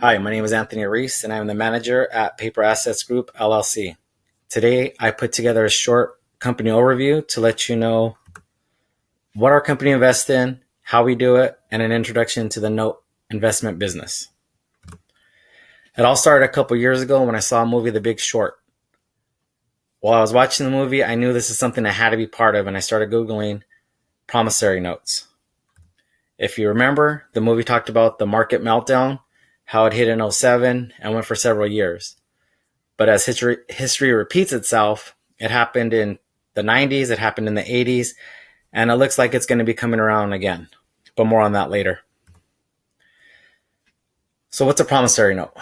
Hi, my name is Anthony Reese, and I'm the manager at Paper Assets Group LLC. Today, I put together a short company overview to let you know what our company invests in, how we do it, and an introduction to the note investment business. It all started a couple years ago when I saw a movie, The Big Short. While I was watching the movie, I knew this is something I had to be part of, and I started Googling promissory notes. If you remember, the movie talked about the market meltdown, how it hit in 2007 and went for several years. But as history repeats itself, it happened in the 90s, it happened in the 80s, and it looks like it's going to be coming around again. But more on that later. So what's a promissory note?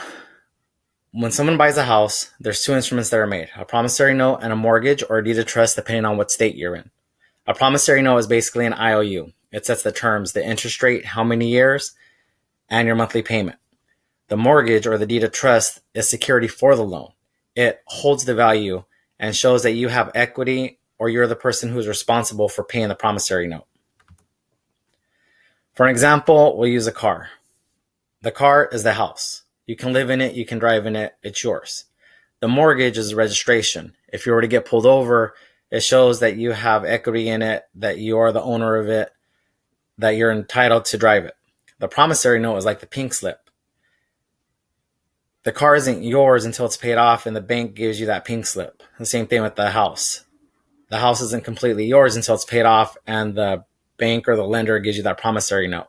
When someone buys a house, there's two instruments that are made, a promissory note and a mortgage or a deed of trust, depending on what state you're in. A promissory note is basically an IOU. It sets the terms, the interest rate, how many years, and your monthly payment. The mortgage or the deed of trust is security for the loan. It holds the value and shows that you have equity or you're the person who's responsible for paying the promissory note. For an example, we'll use a car. The car is the house. You can live in it, you can drive in it, it's yours. The mortgage is registration. If you were to get pulled over, it shows that you have equity in it, that you are the owner of it, that you're entitled to drive it. The promissory note is like the pink slip. The car isn't yours until it's paid off and the bank gives you that pink slip. The same thing with the house. The house isn't completely yours until it's paid off and the bank or the lender gives you that promissory note.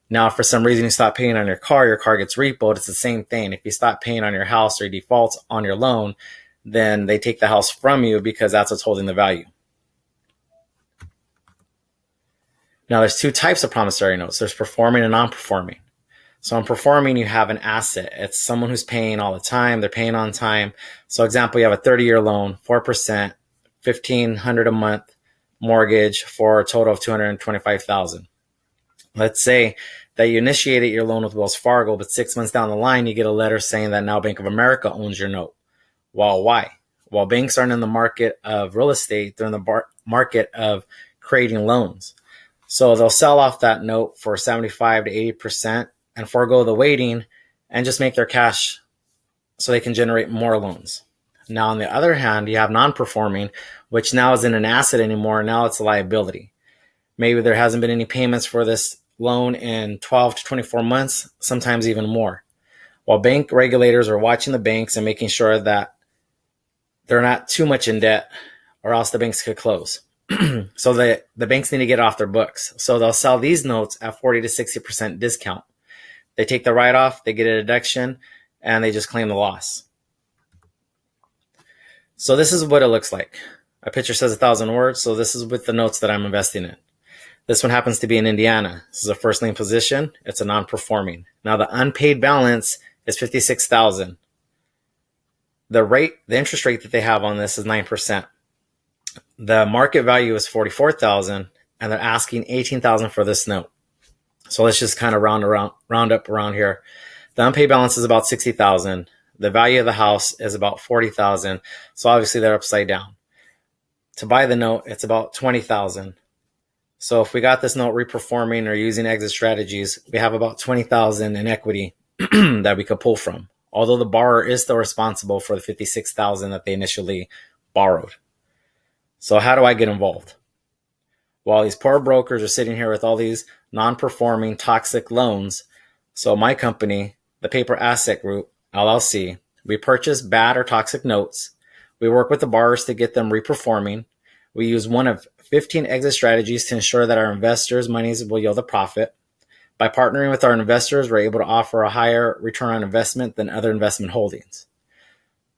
Now, if for some reason you stop paying on your car gets repoed, it's the same thing. If you stop paying on your house or you default on your loan, then they take the house from you because that's what's holding the value. Now, there's two types of promissory notes. There's performing and non-performing. So in performing, you have an asset. It's someone who's paying all the time. They're paying on time. So example, you have a 30-year loan, 4%, $1,500 a month mortgage for a total of $225,000. Let's say that you initiated your loan with Wells Fargo, but 6 months down the line, you get a letter saying that now Bank of America owns your note. Well, why? Well, banks aren't in the market of real estate. They're in the market of creating loans. So they'll sell off that note for 75 to 80% and forego the waiting and just make their cash so they can generate more loans. Now, on the other hand, you have non-performing, which now isn't an asset anymore. Now it's a liability. Maybe there hasn't been any payments for this loan in 12 to 24 months, sometimes even more. While bank regulators are watching the banks and making sure that they're not too much in debt or else the banks could close. So the banks need to get off their books. So they'll sell these notes at 40 to 60% discount. They take the write-off, they get a deduction, and they just claim the loss. So this is what it looks like. A picture says 1,000 words, so this is with the notes that I'm investing in. This one happens to be in Indiana. This is a first lien position. It's a non-performing. Now the unpaid balance is $56,000. The interest rate that they have on this is 9%. The market value is $44,000, and they're asking $18,000 for this note. So let's just kind of round up around here. The unpaid balance is about $60,000. The value of the house is about $40,000. So obviously they're upside down. To buy the note, it's about $20,000. So if we got this note reperforming or using exit strategies, we have about $20,000 in equity that we could pull from. Although the borrower is still responsible for the $56,000 that they initially borrowed. So how do I get involved? While these poor brokers are sitting here with all these non-performing toxic loans, so my company, the Paper Asset Group LLC, we purchase bad or toxic notes. We work with the borrowers to get them reperforming. We use one of 15 exit strategies to ensure that our investors' monies will yield a profit. By partnering with our investors, we're able to offer a higher return on investment than other investment holdings.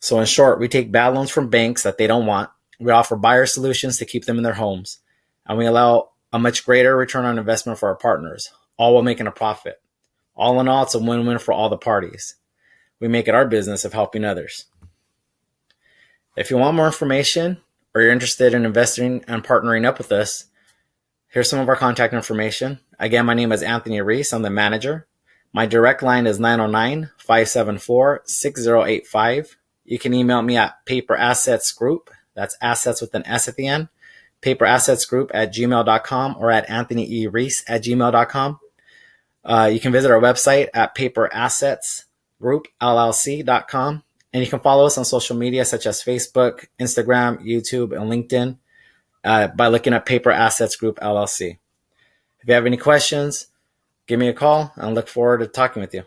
So in short, we take bad loans from banks that they don't want. We offer buyer solutions to keep them in their homes. And we allow a much greater return on investment for our partners, all while making a profit. All in all, it's a win-win for all the parties. We make it our business of helping others. If you want more information or you're interested in investing and partnering up with us, here's some of our contact information. Again, my name is Anthony Reese. I'm the manager. My direct line is 909-574-6085. You can email me at Paper Assets Group. That's assets with an S at the end. paperassetsgroup@gmail.com or at anthonyereese@gmail.com. You can visit our website at Group LLC.com. And you can follow us on social media such as Facebook, Instagram, YouTube, and LinkedIn by looking at Paper Assets Group LLC. If you have any questions, give me a call. I look forward to talking with you.